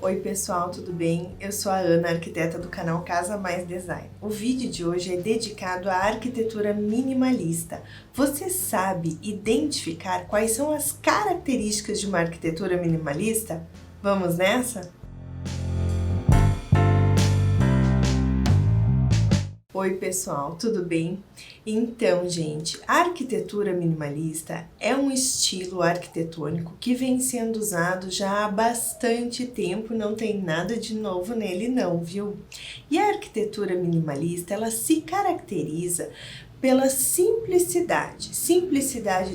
Oi pessoal, tudo bem? Eu sou a Ana, arquiteta do canal Casa Mais Design. O vídeo de hoje é dedicado à arquitetura minimalista. Você sabe identificar quais são as características de uma arquitetura minimalista? Vamos nessa? Oi pessoal, tudo bem? Então, gente, a arquitetura minimalista é um estilo arquitetônico que vem sendo usado já há bastante tempo, não tem nada de novo nele não, viu? E a arquitetura minimalista, ela se caracteriza pela simplicidade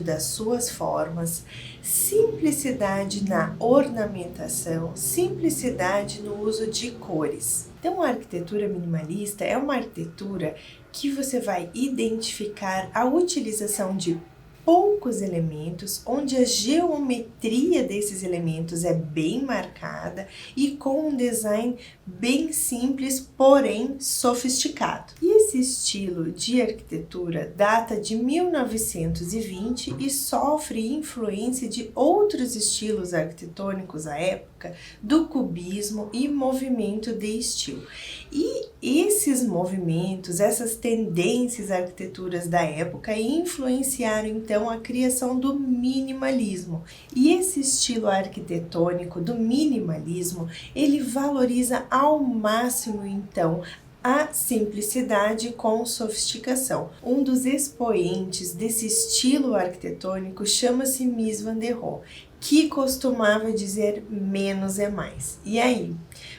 das suas formas, simplicidade na ornamentação, simplicidade no uso de cores. Então, a arquitetura minimalista é uma arquitetura que você vai identificar a utilização de poucos elementos, onde a geometria desses elementos é bem marcada e com um design bem simples, porém sofisticado. E esse estilo de arquitetura data de 1920 e sofre influência de outros estilos arquitetônicos à época, do cubismo e movimento de estilo. E esses movimentos, essas tendências arquiteturas da época influenciaram então a criação do minimalismo. E esse estilo arquitetônico do minimalismo, ele valoriza ao máximo então a simplicidade com sofisticação. Um dos expoentes desse estilo arquitetônico chama-se Mies van der Rohe, que costumava dizer menos é mais. E aí,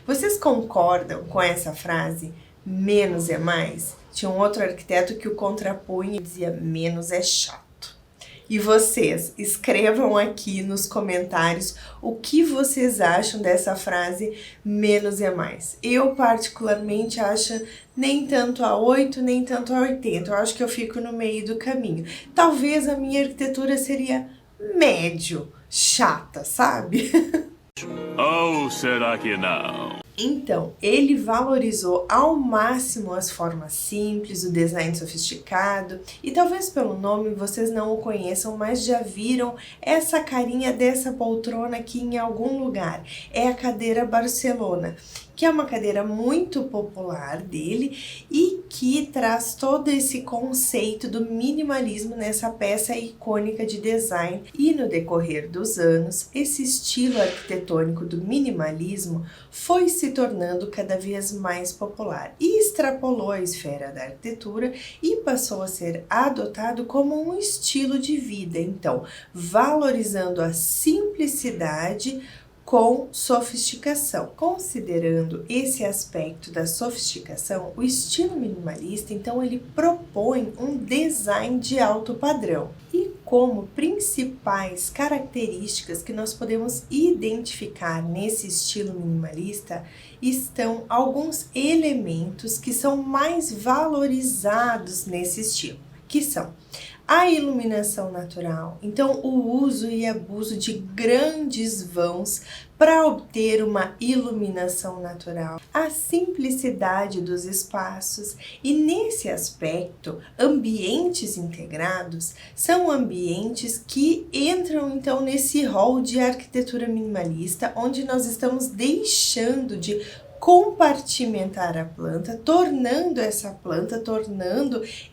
vocês concordam com essa frase, menos é mais? Tinha um outro arquiteto que o contrapunha e dizia menos é chato. E vocês, escrevam aqui nos comentários o que vocês acham dessa frase menos é mais. Eu particularmente acho nem tanto a 8, nem tanto a 80. Eu acho que eu fico no meio do caminho. Talvez a minha arquitetura seria médio, chata, sabe? Ou será que não? Então, ele valorizou ao máximo as formas simples, o design sofisticado, e talvez pelo nome vocês não o conheçam, mas já viram essa carinha dessa poltrona aqui em algum lugar. É a cadeira Barcelona, que é uma cadeira muito popular dele e que traz todo esse conceito do minimalismo nessa peça icônica de design. E no decorrer dos anos, esse estilo arquitetônico do minimalismo foi se tornando cada vez mais popular e extrapolou a esfera da arquitetura e passou a ser adotado como um estilo de vida, então valorizando a simplicidade com sofisticação. Considerando esse aspecto da sofisticação, o estilo minimalista, então, ele propõe um design de alto padrão. E como principais características que nós podemos identificar nesse estilo minimalista estão alguns elementos que são mais valorizados nesse estilo, que são a iluminação natural, então o uso e abuso de grandes vãos para obter uma iluminação natural, a simplicidade dos espaços e nesse aspecto, ambientes integrados são ambientes que entram então nesse rol de arquitetura minimalista, onde nós estamos deixando de compartimentar a planta, tornando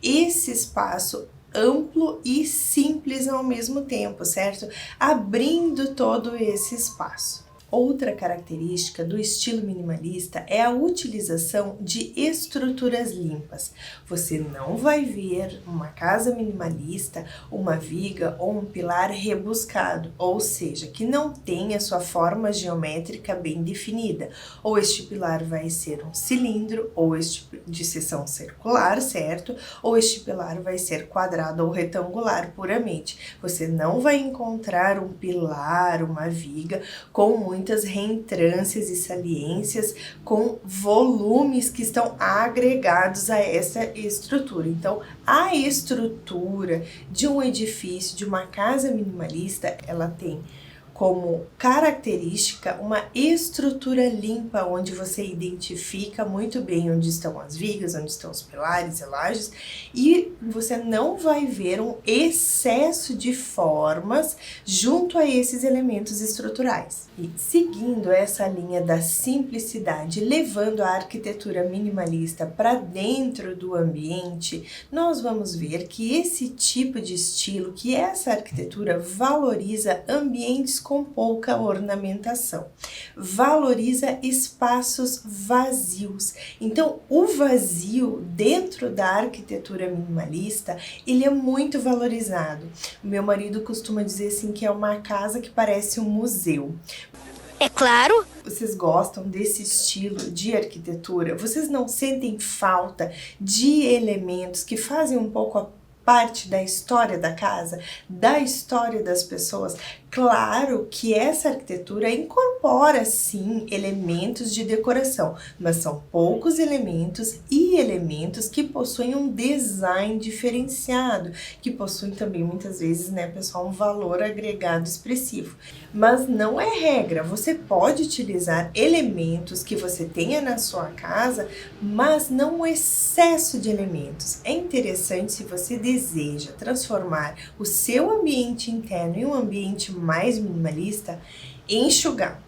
esse espaço amplo e simples ao mesmo tempo, certo? Abrindo todo esse espaço. Outra característica do estilo minimalista é a utilização de estruturas limpas. Você não vai ver uma casa minimalista, uma viga ou um pilar rebuscado, ou seja, que não tenha sua forma geométrica bem definida. Ou este pilar vai ser um cilindro, ou este de seção circular, certo? Ou este pilar vai ser quadrado ou retangular puramente. Você não vai encontrar um pilar, uma viga com muitas reentrâncias e saliências, com volumes que estão agregados a essa estrutura. Então, a estrutura de um edifício, de uma casa minimalista, ela tem como característica uma estrutura limpa, onde você identifica muito bem onde estão as vigas, onde estão os pilares e lajes, e você não vai ver um excesso de formas junto a esses elementos estruturais. E seguindo essa linha da simplicidade, levando a arquitetura minimalista para dentro do ambiente, nós vamos ver que esse tipo de estilo, que essa arquitetura valoriza ambientes com pouca ornamentação, valoriza espaços vazios. Então, o vazio dentro da arquitetura minimalista, ele é muito valorizado. O meu marido costuma dizer assim que é uma casa que parece um museu. É claro. Vocês gostam desse estilo de arquitetura? Vocês não sentem falta de elementos que fazem um pouco a parte da história da casa, da história das pessoas? Claro que essa arquitetura incorpora sim elementos de decoração, mas são poucos elementos e elementos que possuem um design diferenciado, que possuem também muitas vezes, né, pessoal, um valor agregado expressivo. Mas não é regra, você pode utilizar elementos que você tenha na sua casa, mas não um excesso de elementos. É interessante, se você deseja transformar o seu ambiente interno em um ambiente mais minimalista, enxugar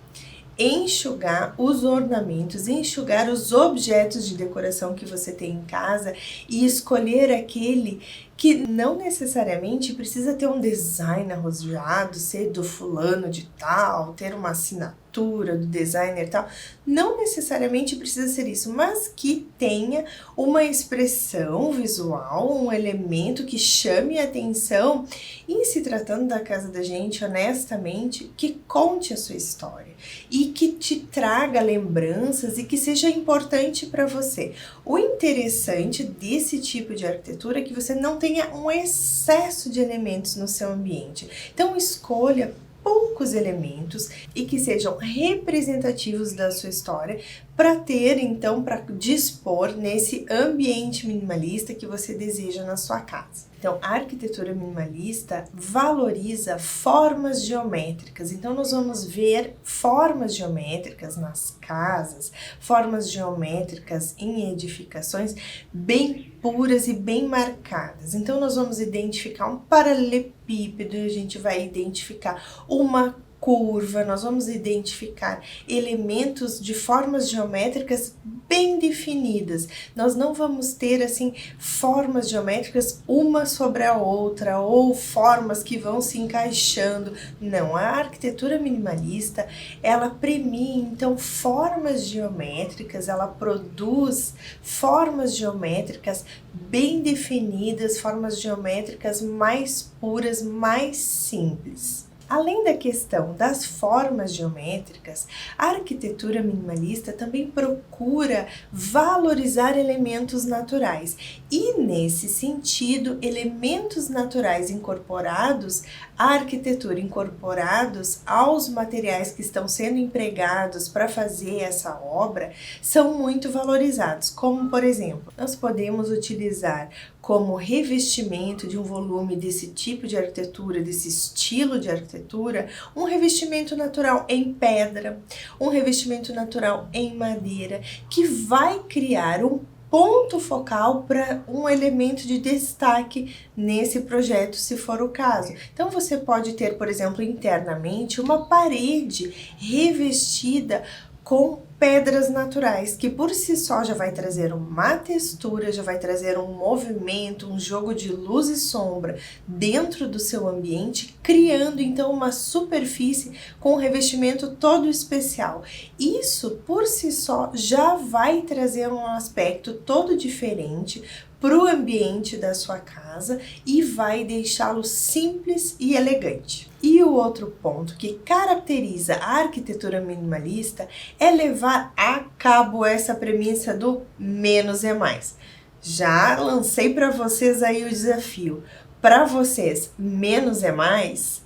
os ornamentos, enxugar os objetos de decoração que você tem em casa e escolher aquele que não necessariamente precisa ter um design arrojado, ser do fulano de tal, ter uma assinatura do designer tal. Não necessariamente precisa ser isso, mas que tenha uma expressão visual, um elemento que chame a atenção. E se tratando da casa da gente, honestamente, que conte a sua história e que te traga lembranças e que seja importante para você. O interessante desse tipo de arquitetura é que você não tenha um excesso de elementos no seu ambiente. Então, escolha poucos elementos e que sejam representativos da sua história para ter, então, para dispor nesse ambiente minimalista que você deseja na sua casa. Então, a arquitetura minimalista valoriza formas geométricas. Então, nós vamos ver formas geométricas nas casas, formas geométricas em edificações bem puras e bem marcadas. Então, nós vamos identificar um paralelepípedo, a gente vai identificar uma curva, nós vamos identificar elementos de formas geométricas bem definidas. Nós não vamos ter assim formas geométricas uma sobre a outra ou formas que vão se encaixando. Não, a arquitetura minimalista, ela premia então formas geométricas, ela produz formas geométricas bem definidas, formas geométricas mais puras, mais simples. Além da questão das formas geométricas, a arquitetura minimalista também procura valorizar elementos naturais e, nesse sentido, elementos naturais incorporados à arquitetura, incorporados aos materiais que estão sendo empregados para fazer essa obra, são muito valorizados, como, por exemplo, nós podemos utilizar como revestimento de um volume desse tipo de arquitetura, desse estilo de arquitetura, um revestimento natural em pedra, um revestimento natural em madeira, que vai criar um ponto focal para um elemento de destaque nesse projeto, se for o caso. Então, você pode ter, por exemplo, internamente uma parede revestida com pedras naturais, que por si só já vai trazer uma textura, já vai trazer um movimento, um jogo de luz e sombra dentro do seu ambiente, criando então uma superfície com um revestimento todo especial. Isso por si só já vai trazer um aspecto todo diferente para o ambiente da sua casa e vai deixá-lo simples e elegante. E o outro ponto que caracteriza a arquitetura minimalista é levar a cabo essa premissa do menos é mais. Já lancei para vocês aí o desafio. Para vocês, menos é mais?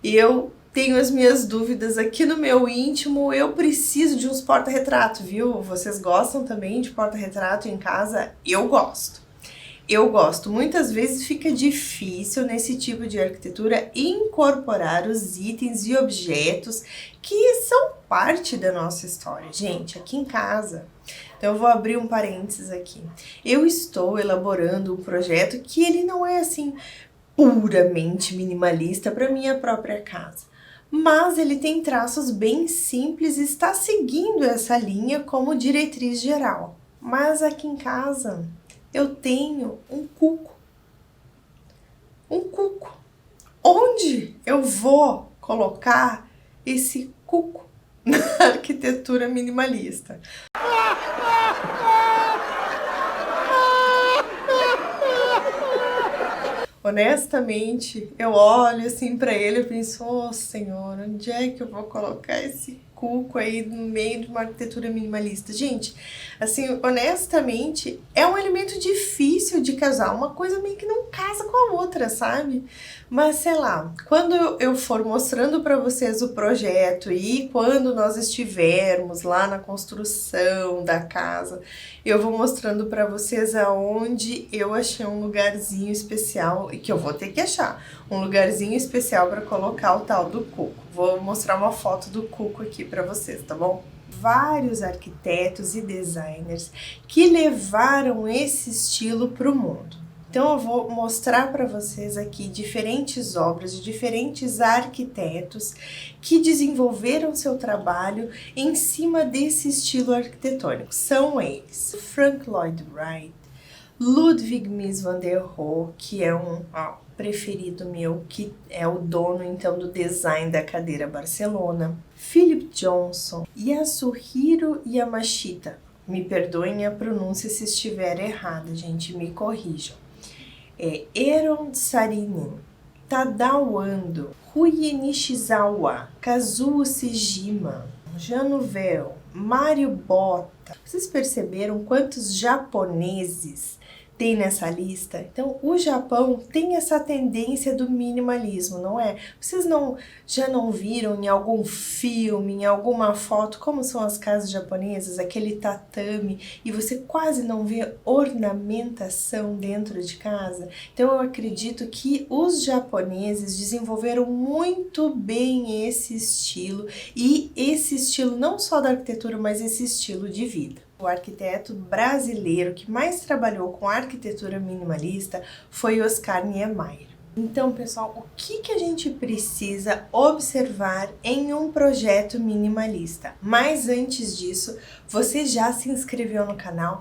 Eu tenho as minhas dúvidas aqui no meu íntimo, eu preciso de uns porta-retrato, viu? Vocês gostam também de porta-retrato em casa? Eu gosto. Eu gosto. Muitas vezes fica difícil nesse tipo de arquitetura incorporar os itens e objetos que são parte da nossa história. Gente, aqui em casa, então eu vou abrir um parênteses aqui. Eu estou elaborando um projeto que ele não é assim puramente minimalista para minha própria casa, mas ele tem traços bem simples e está seguindo essa linha como diretriz geral. Mas aqui em casa eu tenho um cuco. Um cuco. Onde eu vou colocar esse cuco na arquitetura minimalista? Honestamente, eu olho assim para ele e penso, oh Senhor, onde é que eu vou colocar esse cuco aí no meio de uma arquitetura minimalista? Gente, assim, honestamente, é um elemento difícil de casar, uma coisa meio que não casa com a outra, sabe? Mas sei lá, quando eu for mostrando para vocês o projeto e quando nós estivermos lá na construção da casa, eu vou mostrando para vocês aonde eu achei um lugarzinho especial e que eu vou ter que achar um lugarzinho especial para colocar o tal do cuco. Vou mostrar uma foto do cuco aqui para vocês, tá bom? Vários arquitetos e designers que levaram esse estilo para o mundo. Então eu vou mostrar para vocês aqui diferentes obras de diferentes arquitetos que desenvolveram seu trabalho em cima desse estilo arquitetônico. São eles: Frank Lloyd Wright, Ludwig Mies van der Rohe, que é um preferido meu, que é o dono então do design da cadeira Barcelona, Philip Johnson, Yasuhiro Yamashita. Me perdoem a pronúncia se estiver errada, gente, me corrijam. Eron Sarinin, Tadao Ando, Rui Nishizawa, Kazuo Sejima, Jean Nouvel, Mário Botta. Vocês perceberam quantos japoneses tem nessa lista? Então, o Japão tem essa tendência do minimalismo, não é? Vocês já não viram em algum filme, em alguma foto, como são as casas japonesas, aquele tatame, e você quase não vê ornamentação dentro de casa? Então, eu acredito que os japoneses desenvolveram muito bem esse estilo, e esse estilo não só da arquitetura, mas esse estilo de vida. O arquiteto brasileiro que mais trabalhou com arquitetura minimalista foi Oscar Niemeyer. Então, pessoal, o que a gente precisa observar em um projeto minimalista? Mas antes disso, você já se inscreveu no canal?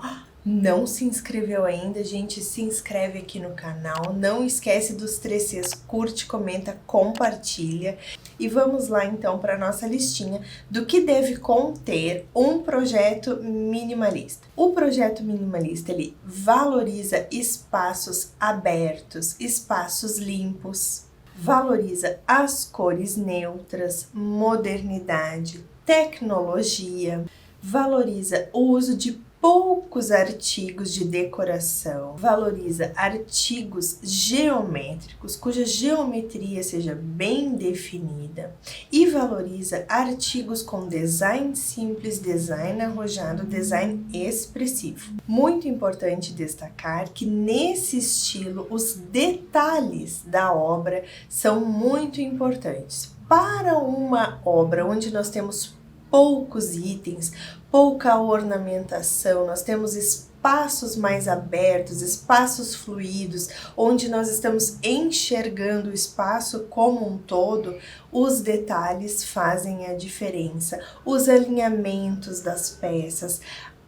Não se inscreveu ainda, gente? Se inscreve aqui no canal. Não esquece dos 3 Cs, curte, comenta, compartilha. E vamos lá então para a nossa listinha do que deve conter um projeto minimalista. O projeto minimalista, ele valoriza espaços abertos, espaços limpos, valoriza as cores neutras, modernidade, tecnologia, valoriza o uso de poucos artigos de decoração, valoriza artigos geométricos, cuja geometria seja bem definida, e valoriza artigos com design simples, design arrojado, design expressivo. Muito importante destacar que nesse estilo os detalhes da obra são muito importantes. Para uma obra onde nós temos poucos itens, pouca ornamentação, nós temos espaços mais abertos, espaços fluidos, onde nós estamos enxergando o espaço como um todo, os detalhes fazem a diferença, os alinhamentos das peças,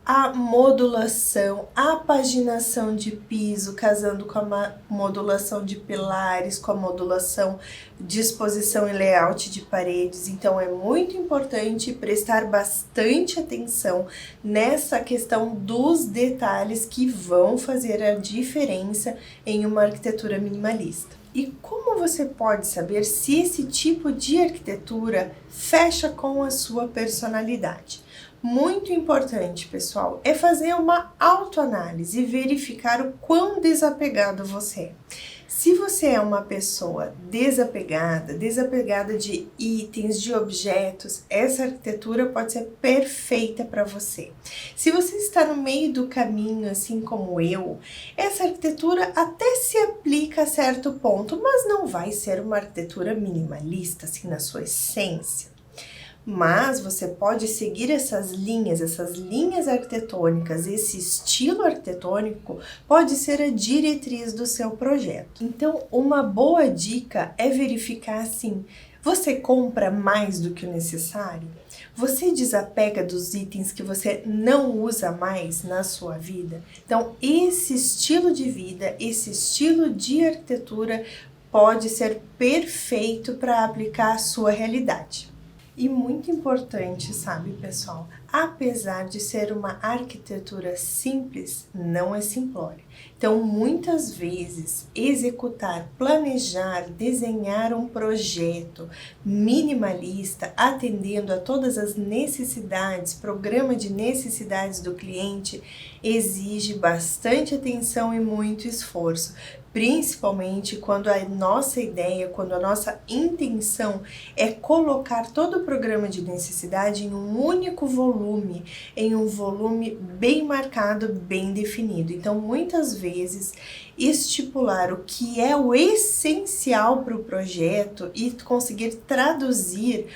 a modulação, a paginação de piso, casando com a modulação de pilares, com a modulação, disposição e layout de paredes. Então é muito importante prestar bastante atenção nessa questão dos detalhes que vão fazer a diferença em uma arquitetura minimalista. E como você pode saber se esse tipo de arquitetura fecha com a sua personalidade? Muito importante, pessoal, é fazer uma autoanálise e verificar o quão desapegado você é. Se você é uma pessoa desapegada de itens, de objetos, essa arquitetura pode ser perfeita para você. Se você está no meio do caminho, assim como eu, essa arquitetura até se aplica a certo ponto, mas não vai ser uma arquitetura minimalista, assim, na sua essência. Mas você pode seguir essas linhas arquitetônicas, esse estilo arquitetônico pode ser a diretriz do seu projeto. Então, uma boa dica é verificar assim: você compra mais do que o necessário? Você desapega dos itens que você não usa mais na sua vida? Então, esse estilo de vida, esse estilo de arquitetura pode ser perfeito para aplicar à sua realidade. E muito importante, sabe, pessoal? Apesar de ser uma arquitetura simples, não é simplória. Então, muitas vezes, executar, planejar, desenhar um projeto minimalista, atendendo a todas as necessidades, programa de necessidades do cliente, exige bastante atenção e muito esforço. Principalmente quando a nossa ideia, quando a nossa intenção é colocar todo o programa de necessidade em um único volume, em um volume bem marcado, bem definido. Então, muitas vezes, estipular o que é o essencial para o projeto e conseguir traduzir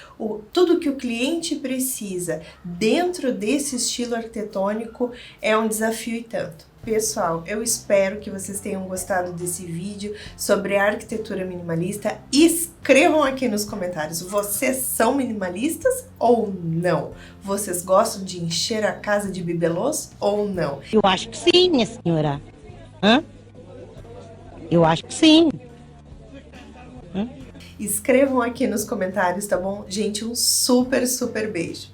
tudo que o cliente precisa dentro desse estilo arquitetônico é um desafio e tanto. Pessoal, eu espero que vocês tenham gostado desse vídeo sobre a arquitetura minimalista. Escrevam aqui nos comentários, vocês são minimalistas ou não? Vocês gostam de encher a casa de bibelôs ou não? Eu acho que sim, minha senhora. Eu acho que sim. Escrevam aqui nos comentários, tá bom? Gente, um super beijo.